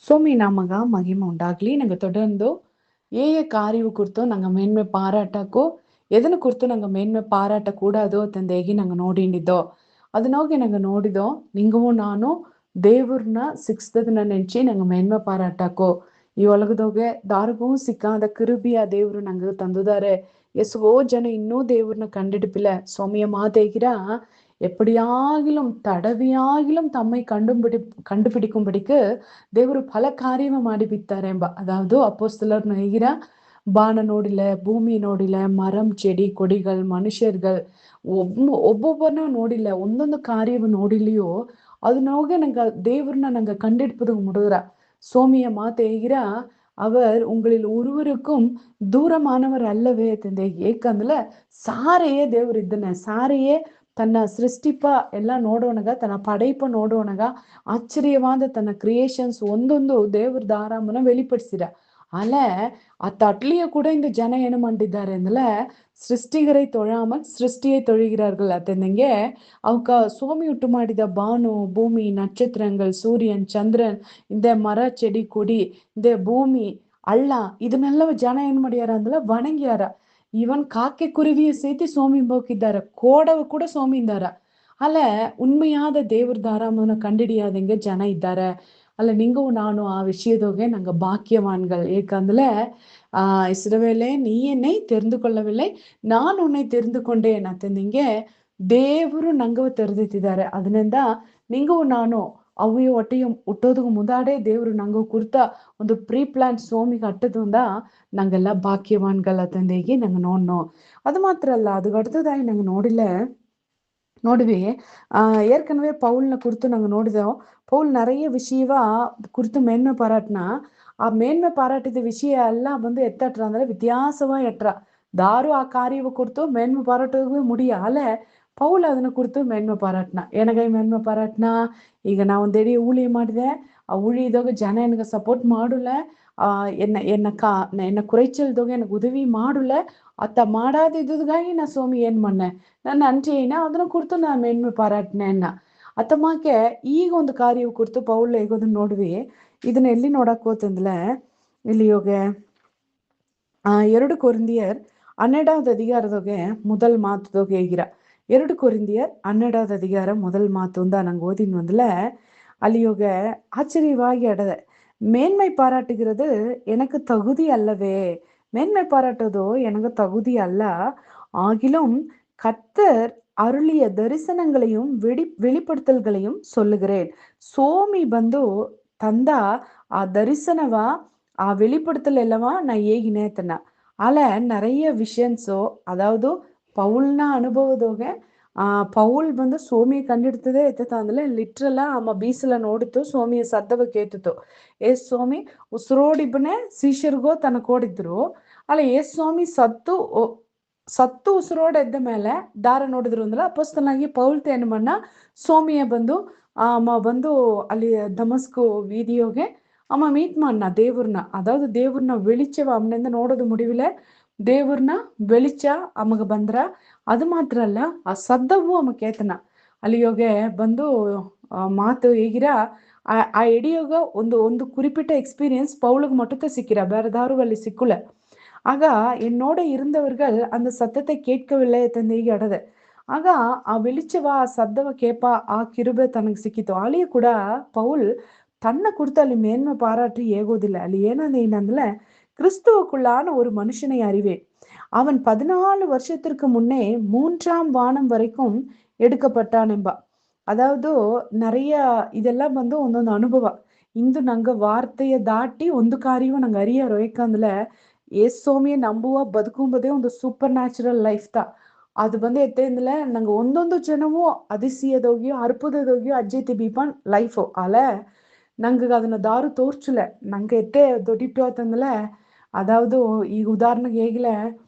ಸೋಮಿ ನಮಗ ಮಹಿಮೆ ಉಂಟಾಗ್ಲಿ. ನಂಗೆ தொடர்ந்து ಕಾರ್ಯವು ಕುರಿತು ನಂಗೆ ಮೇನ್ಮೆ ಪಾರಾಟಕ್ಕೂ ಎದನ್ನು ಕುರಿತು ನಂಗೆ ಮೇನ್ಮೆ ಪಾರಾಟ ಕೂಡದು ತಂದೇಗಿ ನಂಗೆ ನೋಡಿಂಡಿದ್ದೋ ಅದನ್ನೋಗಿ ನಂಗೆ ನೋಡಿದೋ ನಿಂಗೂ ನಾನು ದೇವ್ರನ್ನ ಸಿಕ್ಸ್ದದನ್ನ ನೆಂಚಿ ನಂಗೆ ಮೇನ್ಮೆ ಪಾರಾಟಕ್ಕೋ ಈ ಒಳಗದೋಗೆ ದಾರಿಗೂ ಸಿಕ್ಕಾದ கிருபிಯ ದೇವ್ರು ನಂಗೆ ತಂದುದಾರೆ. எஸ்வோ ஜன இன்னும் தேவர்ன கண்டிடுப்பில சோமிய மாதேகிறா எப்படியாகிலும் தடவியாகிலும் தம்மை கண்டுபிடிக்கும்படிக்கு ದೇವರು ಫಲ ಕಾರ್ಯವ ಮಾಡಿ ಬಿತ್ತಾರೆ ಎಂಬ. அதாவது அப்போஸ்தலர் நெகிற ಬಾಣ ನೋಡಿಲ್ಲ, ಭೂಮಿ ನೋಡಿಲ್ಲ, ಮರಂ ಚೆಡಿ ಕೊಡಿಗಳು ಮನುಷ್ಯர்கள் ಒಬ್ಬೊಬ್ಬರನ್ನ ನೋಡಿಲ್ಲ, ಒಂದೊಂದು ಕಾರ್ಯವ ನೋಡಿಲಿಯೋ ಅದನ್ನೋಗೆ ನಂಗೆ ದೇವ್ರನ್ನ ನಂಗೆ கண்டிடுப்பது முடுகிற சோமிய மாத்தேகிற அவர் உங்களில் ஒருவருக்கும் தூரமானவர் அல்லவே ತಂದೆ. ಏಕಂದ್ರೆ ಸಾರೆಯೇ ದೇವ್ರು ಇದ್ದಾನೆ. ಸಾರೆಯೇ ತನ್ನ ಸೃಷ್ಟಿಪ ಎಲ್ಲ ನೋಡೋಣಗ, ತನ್ನ ಪடைப்ப ನೋಡೋಣಗ ஆச்சரியவாத தன்ன கிரியேஷன்ஸ் ಒಂದೊಂದು ದೇವ್ರ ದಾರಾಮನ வெளிப்படுத்திற ಅಲ್ಲ அத்தட்லிய கூட இந்த ஜனம் என்ன பண்ணிದ್ದಾರೆ ಅಂದ್ರೆ ಸೃಷ್ಟಿಗரை ತೊಳಾமல் ಸೃಷ್ಟಿயை தொழுகிறார்கள். ಅತ್ತಂದಂಗೆ ಅವಕ ಸೋಮಿ ಉಟ್ಟು ಮಾಡಿದ ಬಾನು ಭೂಮಿ ನಕ್ಷತ್ರங்கள் ಸೂರ್ಯನ್ ಚಂದ್ರನ್ இந்த ಮರ ಚೆಡಿ ಕೊಡಿ இந்த ಭೂಮಿ ಹಳ್ಳ ಇದನ್ನೆಲ್ಲ ಜನ ಏನ್ ಮಾಡ್ಯಾರ ಅಂದ್ರೆ ವಣಂಗ್ಯಾರ. ಇವನ್ ಕಾಕೆ ಕುರುವಿಯ ಸೇತಿ ಸೋಮಿ போக்கிದ್ದಾರೆ, ಕೋಡವು ಕೂಡ ಸೋಮಿಂದಾರ. ಅಲ್ಲ ಉண்மைಯಾದ ದೇವ್ರ ದಾರಾಮನ ಕಂಡಿಡಿಯಾದಂಗೆ ಜನ ಇದ್ದಾರೆ. ಅಲ್ಲ ನಿಂಗೂ ನಾನು ಆ விஷயத்தோge நாங்க பாக்கியவான்கள். ஏக்கఅందుல இஸ்ரவேலே நீ என்னை தெரிந்து கொள்ளவில்லை, நான் உன்னை தெரிந்து கொண்டேன் ಅಂತಂದಿಂಗೆ ದೇವರು ನಂಗವ ತೆರೆದಿಟ್ಟಿದ್ದಾರೆ. ಅದರಿಂದ ನಿಂಗೂ ನಾನು ಅವು ಒಟ್ಟೆಯು ಹುಟ್ಟೋದಕ್ಕೆ ಮುಂದಾಡೆ ದೇವರು ನಂಗೂ ಕುರ್ತ ಒಂದು ಪ್ರೀ ಪ್ಲಾನ್ ಸೋಮಿಗೆ ಅಟ್ಟದಿಂದ ನಂಗೆಲ್ಲ பாக்கியவான்கள் ಅಂತಂದೇಗಿ ನಂಗೆ ನೋಡ್ನೋ. ಅದು ಮಾತ್ರ ಅಲ್ಲ, ಅದು அடுத்தದಾಗಿ ನಂಗೆ ನೋಡಿಲ್ಲ ನೋಡ್ವಿ. ஏற்கனவே பவுல்ன குறித்து நாங்க ನೋಡಿದೆವು. பவுல் நிறைய விஷயವ குறித்து மேன்மை பாராட்டினா ಆ ಮೇನ್ಮೆ ಪಾರಾಟಿದ ವಿಷಯ ಎಲ್ಲ ಬಂದು ಎತ್ತಟ್ರ ಅಂದ್ರೆ ವ್ಯತ್ಯಾಸವ ಎಟ್ರ ದಾರು ಆ ಕಾರ್ಯವ ಕುರಿತು ಮೇನ್ಮೆ ಪಾರಾಟೋದು ಮುಡಿಯ ಅಲೆ ಪೌಲ್ ಅದನ್ನ ಕುರಿತು ಮೇನ್ಮೆ ಪಾರಾಟ್ನ. ಏನಗೈ ಮೇನ್ಮೆ ಪಾರಾಟ್ನ, ಈಗ ನಾ ಒಂದೇಡಿ ஊழி ಮಾಡಿದೆ, ಆ ஊழியದಾಗ ಜನ எனக்கு ಸಪೋರ್ಟ್ ಮಾಡುಲ್ಲ, என்ன குறைச்சல்தோக எனக்கு உதவி ಮಾಡುಲ್ಲ, ಅತ್ತ ಮಾಡಾದಿದ್ದುಗಾಗಿ ನಾ ಸೋಮಿ ಏನ್ ಮಣ್ಣೆ ನನ್ನ ಅಂಚೆನ ಅದನ್ನ ಕುರಿತು ನಾ ಮೇನ್ಮೆ ಪಾರಾಟ್ನೆನ್ನ ಅತ್ತಮಾಕೆ. ಈಗ ಒಂದು ಕಾರ್ಯವ ಕುರಿತು ಪೌಲ್ ಹೇಗೋದನ್ನ ನೋಡ್ವಿ. ಇದನ್ನ ಎಲ್ಲಿ ನೋಡಕ್ ಹೋತಂದ್ಲೆ ಇಲ್ಲಿ ಯೋಗೆ 2 ಕೊರಿಂದಿಯರ್ 12வது அதிகாரದೊಗೆ முதல் ಮಾತುದೊಗೆ ಹೇಗಿರ 2 ಕೊರಿಂದಿಯರ್ 12வது அதிகாரம் முதல் மாத்துಂದ ನಂಗೆ ಓದಿನ ಒಂದ್ಲೆ ಅಲ್ಲಿ ಯೋಗೆ ஆச்சரியವಾಗಿ ಅಡದೆ. மேன்மை பாராட்டுகிறது எனக்கு தகுதி அல்லவே, மேன்மை பாராட்டுவதோ எனக்கு தகுதி அல்ல, ஆகிலும் கர்த்தர் அருளிய தரிசனங்களையும் வெளிப்படுத்தல்களையும் சொல்லுகிறேன். சோமி ಬಂದು ತಂದ ಆ ದರ್ಶನವ ಆ வெளிப்படுத்தல் ಎಲ್ಲವಾ ನಾ ಹೇಗಿನೇ ತನ್ನ ಅಲ್ಲ நிறைய விஷயன்ஸோ. அதாவது பவுல்னா ಅನುಭವದೋಗೆ ಪೌಲ್ ಬಂದು ಸೋಮಿಯ ಕಂಡಿಡ್ತದೆ ಎತ್ತ ಅಂದ್ರೆ ಲಿಟ್ರಲ್ಲ ಅಮ್ಮ ಬೀಸಲ ನೋಡಿತು, ಸೋಮಿಯ ಸದ್ದವ ಕೇತಿತ್ತು. ಏಸ್ ಸ್ವಾಮಿ ಉಸಿರೋಡಿಬ್ಬನೇ ಶಿಷ್ಯರಿಗೋ ತನ್ನ ಕೋಡಿದ್ರು. ಅಲ್ಲ ಏಸ್ ಸ್ವಾಮಿ ಸತ್ತು ಉಸಿರೋಡ್ ಎದ್ದ ಮೇಲೆ ದಾರ ನೋಡಿದ್ರು ಅಂದ್ರೆ ಅಪಸ್ತನಾಗಿ ಪೌಲ್ ತೇನಮನ್ನ ಸೋಮಿಯ ಬಂದು ಅಮ್ಮ ಬಂದು ಅಲ್ಲಿ ದಮಸ್ಕು வீதியோಗೆ ಅಮ್ಮ மீட் பண்ணா தேவர்ನ. அதாவது தேவர்ನ வெளிச்சವ ಅವನಿಂದ ನೋಡೋದು ಮುಡಿವಿಲೆ, ದೇವ್ರನ್ನ வெளிச்ச ಅಮ್ಮಗ ಬಂದ್ರ. ಅದು ಮಾತ್ರ ಅಲ್ಲ, ಆ ಸದ್ದವು ಅಮ್ಮ ಕೇತನ ಅಲ್ಲಿಯೋಗೆ ಬಂದು ಮಾತು ಹೇಗಿರ ಆ ಎಡಿಯೋಗ ಒಂದು குறிப்பிட்ட எக்ஸ்பீரியன்ஸ் பவுலுக்கு மட்டும் சிக்கிற, வேற யாரும் ಅಲ್ಲಿ ಸಿಕ್ಕುல. ஆக என்னோட இருந்தவர்கள் அந்த சத்தத்தை கேட்கவில்லை ತಂದೇಗಿ ಅಡದೆ. ಆಗ ಆ வெளிச்சವ ಆ ಸದ್ದವ ಕೇಪ ಆ ಕಿರುಬೆ ತನಗೆ ಸಿಕ್ಕಿತು. ಅಲ್ಲಿಯೂ ಕೂಡ ಪೌಲ್ தன்னை குறித்து ಅಲ್ಲಿ மேன்மை பாராட்டி ஏகோதில்லை. ಅಲ್ಲಿ ಏನಂದ್ರೆ கிறிஸ்துவுக்குள்ளான ஒரு மனுஷனை அறிவேன், அவன் 14 வருஷத்திற்கு முன்னே 3ஆம் வானம் வரைக்கும் எடுக்கப்பட்டான் ಎಂಬ. ಅದಾವುದು நிறைய ಇದೆಲ್ಲ ಬಂದು ಒಂದೊಂದು ಅನುಭವ. ಇಂದು ನಂಗೆ ವಾರ್ತೆಯ ದಾಟಿ ಒಂದು ಕಾರ್ಯವ ನಂಗೆ ಅರಿಯಾರೋ. ಏಕಂದ್ರೆ ಏಸ್ ಸೋಮಿಯ ನಂಬುವ ಬದುಕುಂಬುದೇ ಒಂದು ಸೂಪರ್ ನ್ಯಾಚುರಲ್ ಲೈಫ್ ತಾ. ಅದು ಬಂದು ಎತ್ತೇಂದ್ರೆ ನಂಗೆ ಒಂದೊಂದು ಜನವೂ அதிசயதோகியோ அற்புததோகியோ அஜ்ஜைತಿ ಬೀಪನ್ ಲೈಫು ಅಲೆ ನಂಗೆ ಅದನ್ನ ದಾರು ತೋರ್ಚುಲ. ನಂಗೆ ಎತ್ತೇ ದೊಡ್ಡಿಟ್ಟು ಆತಂದ್ರೆ அதாவது ಈಗ ಉದಾಹರಣೆಗೆ ಹೇಗಿಲೆ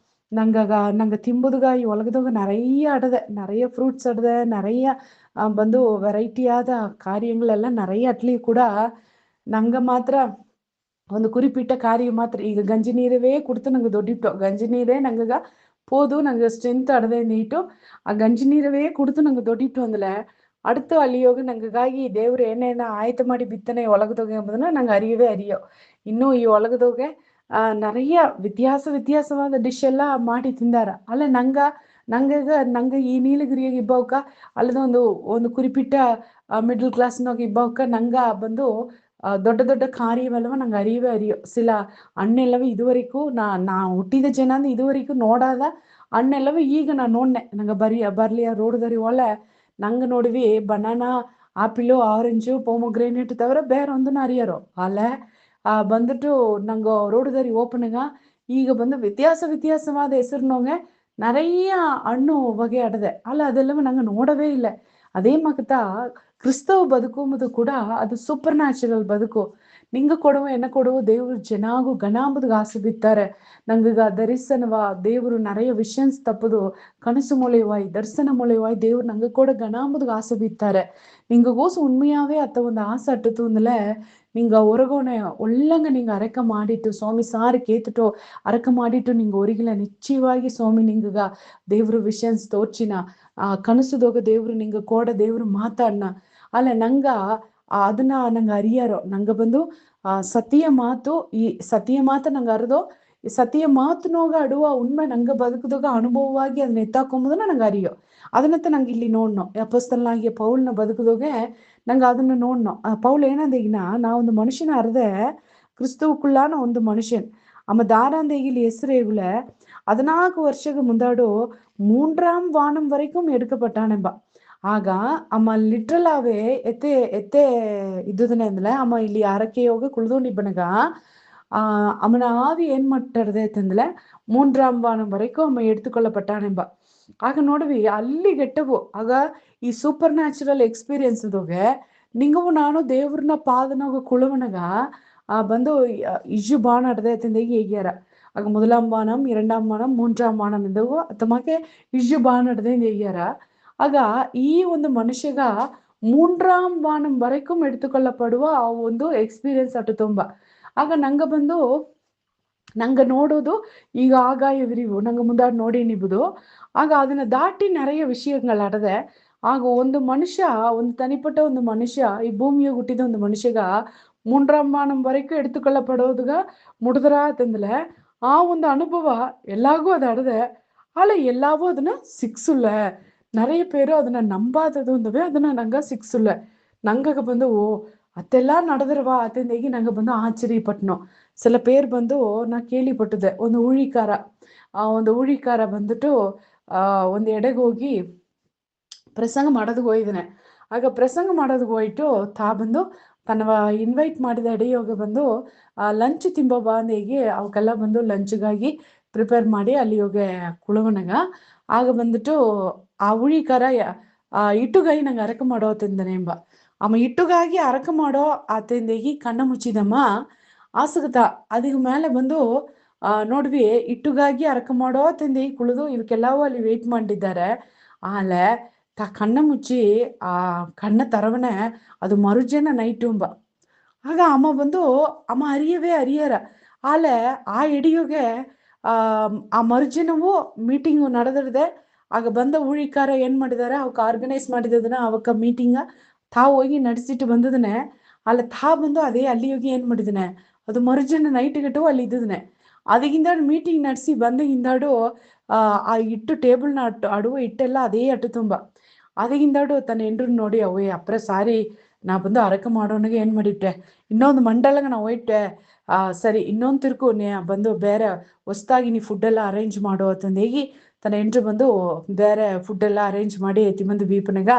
ನಂಗೆ ತಿಂಬುದುಗ ಈ ಒಳಗದಾಗ நிறைய ಅಡದೆ, நிறைய ಫ್ರೂಟ್ಸ್ ಅಡದೆ, நிறைய ಬಂದು ವೆರೈಟಿಯಾದ ಕಾರ್ಯಗಳೆಲ್ಲ நிறைய ಅಟ್ಲಿ ಕೂಡ ನಂಗೆ ಮಾತ್ರ ಒಂದು குறிப்பிட்ட காரியம் ಮಾತ್ರ. ಈಗ ಗಂಜಿ ನೀರವೇ ಕುಡ್ತು ನಂಗೆ ದೊಡ್ಡಿಟ್ಟು ಗಂಜಿ ನೀರೇ ನಂಗಗ போது ನಂಗೆ ಸ್ಟ್ರೆಂತ್ ಅಡದೆ ನೀಟು ಆ ಗಂಜಿ ನೀರವೇ ಕುಡ್ತು ನಂಗೆ ದೊಡ್ಡಿಟ್ಟು ಅಂದ್ರೆ அடுத்து ಅಲ್ಲಿಯೋಗ ನಂಗಾಗಿ ದೇವ್ರು ಏನೇನ ಆಯತ ಮಾಡಿ ಬಿತ್ತನೆ ಒಳಗದೋಗೆ ಎಂಬುದನ್ನ ನಂಗೆ அறியோ இன்னும் ಈ ಒಳಗದೋಗೆ நிறைய வித்தியாசவாத டிஷ் எல்லாம் ಮಾಡಿ ತಿಂದಾರ ಅಲ್ಲ ನಂಗೆ ಈ ನೀಲಗಿರಿಯಾಗಿ ಇಬ್ಬವಕ ಅಲ್ಲದ ಒಂದು குறிப்பிட்ட ಮಿಡಲ್ ಕ್ಲಾಸ್ನಾಗ ಇಬ್ಬವಕ ನಂಗ ಬಂದು ದೊಡ್ಡ ದೊಡ್ಡ ಕಾರ್ಯವೆಲ್ಲವ ನಂಗೆ அறியோ சில ಅಣ್ಣೆಲ್ಲವ ಇದುವರೆಗೂ ನಾ ಹುಟ್ಟಿದ ಜನ ಅಂದ್ರೆ ಇದುವರೆಗೂ ನೋಡಾದ ಅಣ್ಣೆಲ್ಲವ ಈಗ ನಾ ನೋಡ್ನೆ ನಂಗೆ ಬರ್ಲಿ ರೋಡ್ದರಿ ಒಳ್ಳೆ ನಂಗೆ ನೋಡಿವಿ ಬನಾನಾ ಆಪಿಳು ಆರೆಂಜು ಪೊಮೊಗ್ರೇನೇಟ್ தவிர ಬೇರೆ ಒಂದನ್ನು அறியறೋ ಅಲ್ಲೇ ಬಂದ್ಬಿಟ್ಟು ನಂಗೆ ರೋಡ್ದರಿ ಓಪನ್ಗ ಈಗ ಬಂದು வித்தியாசவாத ಹೆಸರಿನೋங்க நிறைய ಹಣ್ಣು ಬಗೆ ಆಡದೆ ಅಲ್ಲ ಅದೆಲ್ಲವೂ ನಂಗೆ ನೋಡವೇ ಇಲ್ಲ ಅದೇ ಮಗತಾ ಕ್ರಿಸ್ತವ ಬದುಕುವುದು ಕೂಡ ಅದು ಸೂಪರ್ ನ್ಯಾಚುರಲ್ ಬದುಕು ನಿಂಗೆ ಕೊಡುವ ಎನ್ನ ಕೊಡುವ ದೇವರು ಜನಾಗು ಗಣಾಂಬುದಿಗೆ ಆಸೆ ಬಿತ್ತಾರೆ ನಂಗೀಗ ದರಿಸನವ ದೇವರು நிறைய விஷன்ஸ் தப்புது கனசு மூலியவாய் தரிசன மூலியவாய் தேவர் நங்க கூட கணாம்புதுக்கு ஆசை பித்தாரு நீங்க கோசு உண்மையாவே அத்த ಒಂದು ಆಸೆ ಅಟ್ಟುತ್ತಂದಲೆ ನಿಂಗ ಹೊರಗೋನೆ ಒಳ್ಳಂಗ ನಿಂಗ ಅರಕ ಮಾಡಿಟ್ಟು ಸ್ವಾಮಿ ಸಾರಿ ಕೇತುಟೋ ಅರಕ ಮಾಡಿಟ್ಟು ನಿಂಗ ಒರಿಗಿಲ್ಲ ನಿಶ್ಚಯವಾಗಿ ಸ್ವಾಮಿ ನಿಂಗಗ ದೇವ್ರು ವಿಷನ್ಸ್ ತೋರ್ಚಿನ ಕನಸುದೋಗ ದೇವ್ರು ನಿಂಗ ಕೋಡ ದೇವ್ರು ಮಾತಾಡ್ನ ಅಲ್ಲ ನಂಗ ಅದನ್ನ ನಂಗೆ ಅರಿಯಾರೋ ನಂಗ ಬಂದು ಸತಿಯ ಮಾತು ಈ ಸತಿಯ ಮಾತು ನಂಗೆ ಅರ್ದೋ ಈ ಸತಿಯ ಮಾತುನೋಗ ಆಡುವ ಉண்மை ನಂಗೆ ಬದುಕುದಾಗ ಅನುಭವವಾಗಿ ಅದನ್ನ ಎತ್ತಾಕೊಂಬುದನ್ನ ನಂಗೆ ಅರಿಯೋ ಅದನ್ನತ್ತ ನಂಗೆ ಇಲ್ಲಿ ನೋಡ್ನೋ ಅಪೊಸ್ತಲನಾಗಿಯ ಪೌಲ್ನ ಬದುಕುದೋಗೆ ನಂಗೆ ಅದನ್ನ ನೋಡ್ನೋ ಪೌಲ್ ಏನಂದೀಗಿನ ನಾ ಒಂದು ಮನುಷ್ಯನ ಅರ್ದೆ ಕ್ರಿಸ್ತವುக்குள்ளான ಒಂದು ಮನುಷ್ಯನ್ ಅಮ್ಮ தாராந்தேகில் எஸ்ரேகுல 14 வருஷக்கு முந்தாடு 3ஆம் வானம் வரைக்கும் எடுக்கப்பட்டானெம்ப ಆಗ ಅಮ್ಮ ಲಿಟ್ರಲಾವೇ ಎತ್ತೆ ಇದ್ದುದನೆ ಅಂದಲೆ ಅಮ್ಮ ಇಲ್ಲಿ ಅರಕೆಯೋಗ ಕುಳ್ದೋಂಡಿಬ್ಬನಗ அவனை ஆவி ಏನ್ ಮಾಡ್ತಾರದೆ ಅಂತಂದ್ರೆ 3ஆம் வானம் வரைக்கும் ಅಮ್ಮ ಎಡ್ತುಕೊಳ್ಳಪಟ್ಟಾನೆಂಬ ಆಗ ನೋಡ್ವಿ ಅಲ್ಲಿ ಗೆಟ್ಟವು ಆಗ ಈ ಸೂಪರ್ ನ್ಯಾಚುರಲ್ ಎಕ್ಸ್ಪೀರಿಯನ್ಸ್ ಇದಾಗೆ ನಿಂಗವು ನಾನು ದೇವ್ರನ್ನ ಪಾದನಾಗ ಕುಳುವನಗ ಬಂದು ಇಜ್ಜು ಬಾಣಾಡದೆ ಅಂತಂದೇಗಿ ಹೇಗ್ಯಾರ ಆಗ 1ஆம் வானம் 2ஆம் வானம் 3ஆம் வானம் ಎಂದವು ತಮಗೆ ಇಜ್ಜು ಬಾಣಾಡದೆ ಹೇಗ್ಯಾರ ಆಗ ಈ ಒಂದು ಮನುಷ್ಯಗ 3ஆம் வானம் வரைக்கும் ಎಡ್ತುಕೊಳ್ಳಪಡುವ ಆ ಒಂದು ಎಕ್ಸ್ಪೀರಿಯನ್ಸ್ ಅಟ್ಟು ತುಂಬಾ ಆಗ ನಂಗೆ ನೋಡೋದು ಈಗ ಆಗಾಯ ವಿರಿವು ನಂಗೆ ಮುಂದಾಡ್ ನೋಡಿ ನಿಬುದು ಆಗ ಅದನ್ನ ದಾಟಿ நிறைய விஷயங்கள் ಆಡದೆ ಆಗ ಒಂದು ಮನುಷ್ಯ ಒಂದು ತನಿಪಟ್ಟ ಒಂದು ಮನುಷ್ಯ ಈ ಭೂಮಿಯ ಹುಟ್ಟಿದ ಒಂದು ಮನುಷ್ಯಗ 3ஆம் வானம் வரைக்கும் எடுத்துக்கொள்ளப்படுவதுಗ ಮುಡಿದ್ರ ಅಂತಂದ್ರೆ ಆ ಒಂದು ಅನುಭವ ಎಲ್ಲಾಗೂ ಅದು ಆಡದೆ ಅಲ್ಲ ಎಲ್ಲಾವೂ ಅದನ್ನ ಸಿಕ್ಸುಲ್ಲ நிறைய பேரு ಅದನ್ನ ನಂಬಾದದು ಅಂದವೆ ಅದನ್ನ ನಂಗ ಸಿಕ್ಸುಲ್ಲ ನಂಗಗ ಬಂದು ಅತ್ತೆಲ್ಲಾ ನಡೆದಿರವಾ ಅತ್ತಂದೇಗಿ ನಂಗೆ ಬಂದು ಆಶ್ಚರ್ಯಪಟ್ನು சில பேர் ಬಂದು ನಾ ಕೇಳಿಪಟ್ಟದೆ ಒಂದು ಊಳಿಕಾರ ಬಂದ್ಬಿಟ್ಟು ಒಂದು ಎಡೆಗೆ ಹೋಗಿ ಪ್ರಸಂಗ ಮಾಡೋದು ಹೋಯ್ದನೆ ಆಗ ಪ್ರಸಂಗ ಮಾಡೋದು ಹೋಯ್ತು ತಾ ಬಂದು ತನ್ನ ಇನ್ವೈಟ್ ಮಾಡಿದ ಎಡೆಯೋಗ ಬಂದು ಲಂಚ್ ತಿಂಬೋ ಬಾಂದೇಗಿ ಅವಕ್ಕೆಲ್ಲ ಬಂದು ಲಂಚ್ಗಾಗಿ ಪ್ರಿಪೇರ್ ಮಾಡಿ ಅಲ್ಲಿ ಹೋಗಿ ಕುಳುವನಗ ಆಗ ಬಂದ್ಬಿಟ್ಟು ಆ ಊಳಿಕಾರ ಇಟ್ಟುಗೈ ನಂಗೆ ಅರಕ ಮಾಡೋ ತಿಂದನೆ ಎಂಬ ಅಮ್ಮ ಇಟ್ಟುಗಾಗಿ ಅರಕ ಮಾಡೋ ಆತಂದೇಗಿ ಕಣ್ಣ ಮುಚ್ಚಿದಮ್ಮ ಆಸಗತ ಅದಿಗ ಮೇಲೆ ಬಂದು ನೋಡ್ವಿ ಇಟ್ಟುಗಾಗಿ ಅರಕ ಮಾಡೋ ತಂದೇಗಿ ಕುಳಿದು ಇವಕ್ಕೆಲ್ಲವೂ ಅಲ್ಲಿ ವೇಟ್ ಮಾಡಿದ್ದಾರೆ ಆಲೆ ಕಣ್ಣ ಮುಚ್ಚಿ ಕಣ್ಣ ತರವನೆ ಅದು ಮರುಜನ ನೈಟುಂಬ ಆಗ ಅಮ್ಮ ಬಂದು ಅಮ್ಮ ಅರಿಯರ ಆಲೆ ಆ ಎಡಿಯೋಗೆ ಆ ಮರುಜನವು ಮೀಟಿಂಗು ನಡೆದಿರದೆ ಆಗ ಬಂದ ಊಳಿಕಾರ ಏನ್ ಮಾಡಿದಾರೆ ಅವಕ್ಕೆ ಆರ್ಗನೈಸ್ ಮಾಡಿದದನ್ನ ಅವಕ್ಕ ಮೀಟಿಂಗ ತಾ ಹೋಗಿ ನಡೆಸಿಟ್ಟು ಬಂದದನೆ ಅಲ್ಲ ತಾ ಬಂದು ಅದೇ ಅಲ್ಲಿ ಹೋಗಿ ಏನ್ ಮಾಡಿದನೆ ಅದು ಮರುಜನ ನೈಟ್ ಗಟ್ಟು ಅಲ್ಲಿ ಇದ್ದದನೆ ಅದಕ್ಕಿಂದಾಡು ಮೀಟಿಂಗ್ ನಡೆಸಿ ಬಂದಗಿಂದಾಡು ಆ ಇಟ್ಟು ಟೇಬಲ್ನ ಅಡುವ ಇಟ್ಟೆಲ್ಲ ಅದೇ ಅಟ್ಟು ತುಂಬ ಅದಕ್ಕಿಂದಾಡು ತನ್ನ ಹೆಂಡ್ರು ನೋಡಿ ಅವೇ ಅಪ್ರ ಸಾರಿ ನಾ ಬಂದು ಅರಕ ಮಾಡೋನಿಗೆ ಏನ್ ಮಾಡಿಟ್ಟೆ ಇನ್ನೊಂದು ಮಂಡಲಗ ನಾ ಹೋಯ್ಟೆ ಸರಿ ಇನ್ನೊಂದು ತಿರ್ಕು ಬಂದು ಬೇರೆ ಹೊಸ್ದಾಗಿ ನೀ ಫುಡ್ ಎಲ್ಲ ಅರೇಂಜ್ ಮಾಡೋ ಅಂತಂದೇಗಿ ತನ್ನ ಹೆಂಡ್ರು ಬಂದು ಬೇರೆ ಫುಡ್ ಎಲ್ಲ ಅರೇಂಜ್ ಮಾಡಿ ಎತ್ತಿ ಬಂದು ಬೀಪನಗ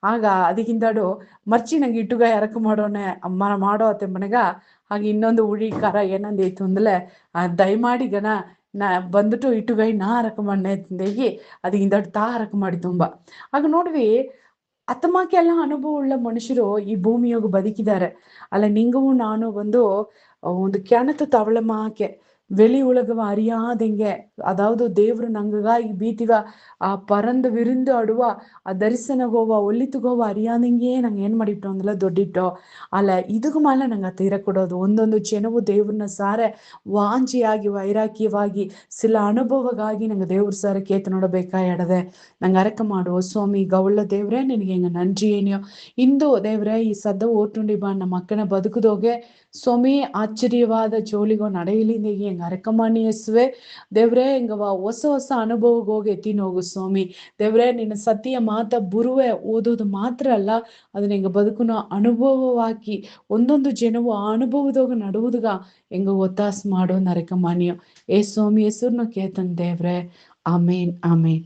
ಆಗ ಅದಕ್ಕಿಂದಾಡು ಮರ್ಚಿ ನಂಗೆ ಇಟ್ಟುಗಾಯಿ ಅರಕ ಮಾಡೋನೆ ಅಮ್ಮ ಮಾಡೋ ಅತ್ತೆಮ್ಮನಗ ಹಾಗೆ ಇನ್ನೊಂದು ಊಳಿಕಾರ ಏನಂದೈತು ಅಂದಲೆ ದಯಮಾಡಿ ಗನ ನಾ ಬಂದ್ಬಿಟ್ಟು ಇಟ್ಟುಗೈ ನಾ ಅರಕ ಮಾಡನೆ ತಂದೇಗಿ ಅದಕ್ಕಿಂದಾಡು ತಾ ಅರಕ ಮಾಡಿ ತುಂಬ ಆಗ ನೋಡ್ವಿ ಅತ್ತಮಾಕೆಲ್ಲ ಅನುಭವ ಉಳ್ಳ ಮನುಷ್ಯರು ಈ ಭೂಮಿಯೋಗ ಬದುಕಿದ್ದಾರೆ ಅಲ್ಲ ನಿಂಗವು ನಾನು ಒಂದು ಕೆಣತು ತವಳಮಾಕೆ வெளி உலகம் அறியாதெங்க அதாவது தேವ್ರು ನಂಗಾಗಿ ಬೀತಿಗ பறந்து விரிந்து அடுவா தரிசனகோவா ஒல்லித்துகோவா அறியாதெங்கே நாங்க ಏನ್ ಮಾಡಿಬಿಟ್ಟೋ ಅಂದಲ್ಲ ದೊಡ್ಡಿಟ್ಟೋ ಅಲ್ಲ ಇದಕ್ಕೂ ಮೇಲೆ ನಂಗೆ ತೀರಕೊಡೋದು ಒಂದೊಂದು ಜನವು ದೇವ್ರನ್ನ ಸಾರೆ ವಾಂಚಿಯಾಗಿ ವೈರಾಗ್ಯವಾಗಿ சில ಅನುಭವಗಾಗಿ ನಂಗೆ ದೇವ್ರ ಸಾರೆ ಕೇತು ನೋಡಬೇಕಾಯಡದೆ ನಂಗೆ ಅರಕ ಮಾಡು ಸ್ವಾಮಿ ಗೌಳ್ಳ ದೇವ್ರೆ ನಿನಗೆ ಹೆಂಗ ನನ್ರಿ ಏನಿಯೋ ಇಂದು ದೇವ್ರೆ ಈ ಸದ್ದ ಓಟುಂಡಿ ಬಾ ನಮ್ಮ ಮಕ್ಕನ ಬದುಕುದೋಗೆ ಸ್ವಾಮಿ ಆಶ್ಚರ್ಯವಾದ ಜೋಲಿಗೋ ನಡೆಯಲಿಂದಿಗೆ ಹೆಂಗ ಅರಕಮಾನಿ ಯೇಸುವೆ ದೇವ್ರೆ ಹೆಂಗವ ಹೊಸ ಹೊಸ ಅನುಭವಗೋಗಿ ಎತ್ತಿನ ಹೋಗು ಸ್ವಾಮಿ ದೇವ್ರೆ ನಿನ್ನ ಸತ್ಯ ಮಾತ ಬುರುವೆ ಓದೋದು ಮಾತ್ರ ಅಲ್ಲ ಅದನ್ನ ಹೆಂಗ ಬದುಕುನ ಅನುಭವವಾಗಿ ಒಂದೊಂದು ಜನವು ಆ ಅನುಭವದಾಗ ನಡುವುದಗ ಹೆಂಗ ಒತ್ತಾಸ ಮಾಡೋ ನರಕಮಾನಿಯೋ ಏ ಸ್ವಾಮಿ ಹೆಸರ್ನ ಕೇತನ್ ದೇವ್ರೆ ಆಮೇನ್ ಆಮೇನ್